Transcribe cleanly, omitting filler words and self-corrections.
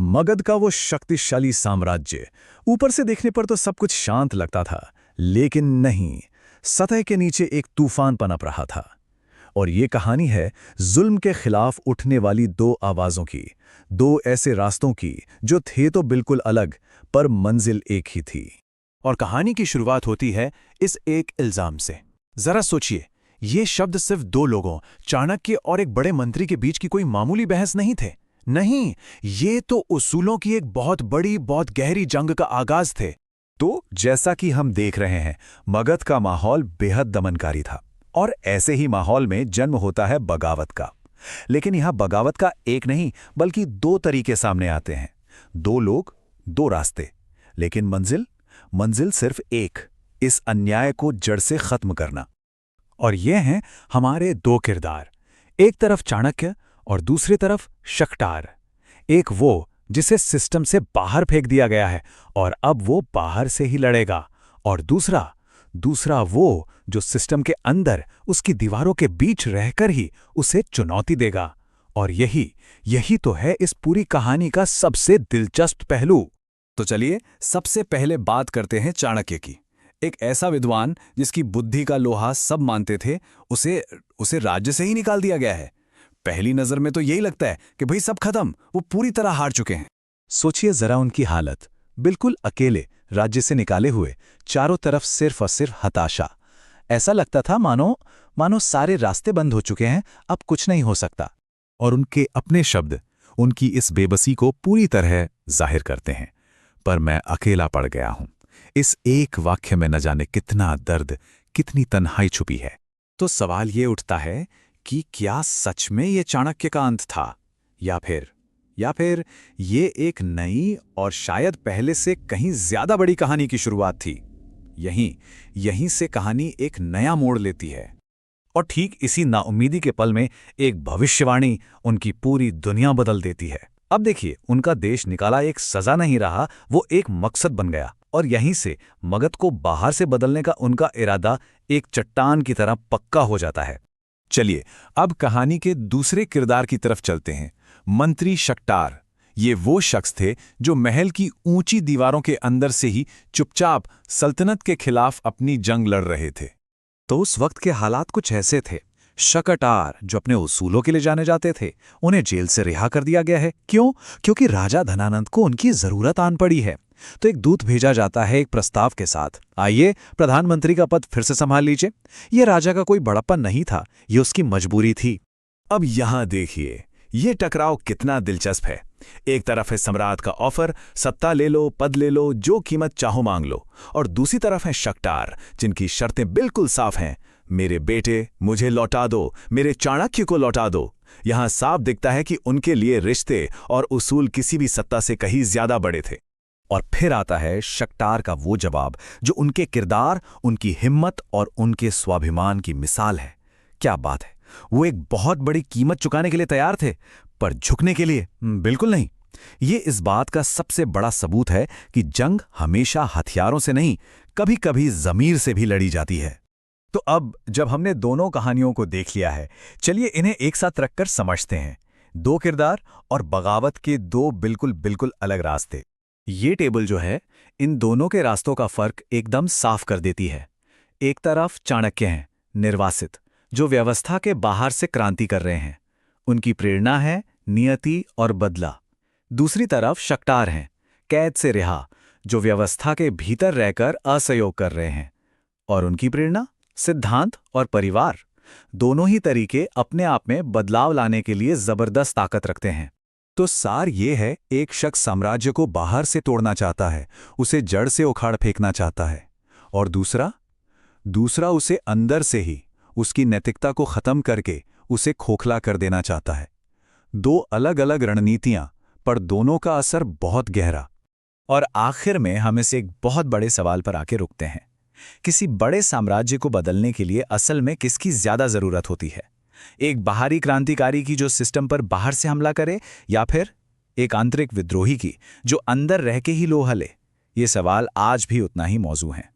मगध का वो शक्तिशाली साम्राज्य। ऊपर से देखने पर तो सब कुछ शांत लगता था, लेकिन नहीं, सतह के नीचे एक तूफान पनप रहा था। और ये कहानी है जुल्म के खिलाफ उठने वाली दो आवाज़ों की, दो ऐसे रास्तों की जो थे तो बिल्कुल अलग, पर मंजिल एक ही थी। और कहानी की शुरुआत होती है इस एक इल्जाम से। जरा सोचिए, ये शब्द सिर्फ दो लोगों, चाणक्य और एक बड़े मंत्री के बीच की कोई मामूली बहस नहीं थे। नहीं, ये तो उसूलों की एक बहुत बड़ी, बहुत गहरी जंग का आगाज थे। तो जैसा कि हम देख रहे हैं, मगध का माहौल बेहद दमनकारी था, और ऐसे ही माहौल में जन्म होता है बगावत का। लेकिन यहां बगावत का एक नहीं, बल्कि दो तरीके सामने आते हैं। दो लोग, दो रास्ते, लेकिन मंजिल सिर्फ एक, इस अन्याय को जड़ से खत्म करना। और ये हैं हमारे दो किरदार, एक तरफ चाणक्य और दूसरी तरफ शक्टार। एक वो जिसे सिस्टम से बाहर फेंक दिया गया है और अब वो बाहर से ही लड़ेगा, और दूसरा वो जो सिस्टम के अंदर, उसकी दीवारों के बीच रहकर ही उसे चुनौती देगा। और यही तो है इस पूरी कहानी का सबसे दिलचस्प पहलू। तो चलिए सबसे पहले बात करते हैं चाणक्य की। एक ऐसा विद्वान जिसकी बुद्धि का लोहा सब मानते थे, उसे राज्य से ही निकाल दिया गया है। पहली नजर में तो यही लगता है कि भाई सब खत्म, वो पूरी तरह हार चुके हैं। सोचिए जरा उनकी हालत, बिल्कुल अकेले, राज्य से निकाले हुए, चारों तरफ सिर्फ और सिर्फ हताशा। ऐसा लगता था मानो सारे रास्ते बंद हो चुके हैं, अब कुछ नहीं हो सकता। और उनके अपने शब्द उनकी इस बेबसी को पूरी तरह जाहिर करते हैं। पर मैं अकेला पड़ गया हूं। इस एक वाक्य में न जाने कितना दर्द, कितनी तन्हाई छुपी है। तो सवाल ये उठता है कि क्या सच में ये चाणक्य का अंत था, या फिर ये एक नई और शायद पहले से कहीं ज्यादा बड़ी कहानी की शुरुआत थी। यहीं से कहानी एक नया मोड़ लेती है। और ठीक इसी नाउम्मीदी के पल में एक भविष्यवाणी उनकी पूरी दुनिया बदल देती है। अब देखिए, उनका देश निकाला एक सजा नहीं रहा, वो एक मकसद बन गया। और यहीं से मगध को बाहर से बदलने का उनका इरादा एक चट्टान की तरह पक्का हो जाता है। चलिए अब कहानी के दूसरे किरदार की तरफ चलते हैं, मंत्री शक्टार। ये वो शख्स थे जो महल की ऊंची दीवारों के अंदर से ही चुपचाप सल्तनत के खिलाफ अपनी जंग लड़ रहे थे। तो उस वक्त के हालात कुछ ऐसे थे। शकटार, जो अपने उसूलों के लिए जाने जाते थे, उन्हें जेल से रिहा कर दिया गया है। क्यों? क्योंकि राजा धनानंद को उनकी जरूरत आन पड़ी है। तो एक दूत भेजा जाता है एक प्रस्ताव के साथ, आइए प्रधानमंत्री का पद फिर से संभाल लीजिए। यह राजा का कोई बड़प्पन नहीं था, ये उसकी मजबूरी थी। अब यहां देखिए, ये टकराव कितना दिलचस्प है। एक तरफ है सम्राट का ऑफर, सत्ता ले लो, पद ले लो, जो कीमत चाहो मांग लो। और दूसरी तरफ है शक्टार, जिनकी शर्तें बिल्कुल साफ हैं। मेरे बेटे मुझे लौटा दो, मेरे चाणक्य को लौटा दो। यहां साफ दिखता है कि उनके लिए रिश्ते और उसूल किसी भी सत्ता से कहीं ज्यादा बड़े थे। और फिर आता है शक्टार का वो जवाब जो उनके किरदार, उनकी हिम्मत और उनके स्वाभिमान की मिसाल है। क्या बात है, वो एक बहुत बड़ी कीमत चुकाने के लिए तैयार थे, पर झुकने के लिए बिल्कुल नहीं। ये इस बात का सबसे बड़ा सबूत है कि जंग हमेशा हथियारों से नहीं, कभी-कभी ज़मीर से भी लड़ी जाती है। तो अब जब हमने दोनों कहानियों को देख लिया है, चलिए इन्हें एक साथ रखकर समझते हैं। दो किरदार और बगावत के दो बिल्कुल अलग रास्ते। ये टेबल जो है, इन दोनों के रास्तों का फर्क एकदम साफ कर देती है। एक तरफ चाणक्य हैं, निर्वासित, जो व्यवस्था के बाहर से क्रांति कर रहे हैं। उनकी प्रेरणा है नियति और बदला। दूसरी तरफ शक्टार हैं, कैद से रिहा, जो व्यवस्था के भीतर रहकर असहयोग कर रहे हैं। और उनकी प्रेरणा सिद्धांत और परिवार। दोनों ही तरीके अपने आप में बदलाव लाने के लिए जबरदस्त ताकत रखते हैं। तो सार ये है, एक शख्स साम्राज्य को बाहर से तोड़ना चाहता है, उसे जड़ से उखाड़ फेंकना चाहता है। और दूसरा उसे अंदर से ही, उसकी नैतिकता को खत्म करके उसे खोखला कर देना चाहता है। दो अलग अलग रणनीतियां, पर दोनों का असर बहुत गहरा। और आखिर में हम इस एक बहुत बड़े सवाल पर आके रुकते हैं। किसी बड़े साम्राज्य को बदलने के लिए असल में किसकी ज्यादा जरूरत होती है? एक बाहरी क्रांतिकारी की जो सिस्टम पर बाहर से हमला करे, या फिर एक आंतरिक विद्रोही की जो अंदर रह के ही लोहा ले? ये सवाल आज भी उतना ही मौजू है।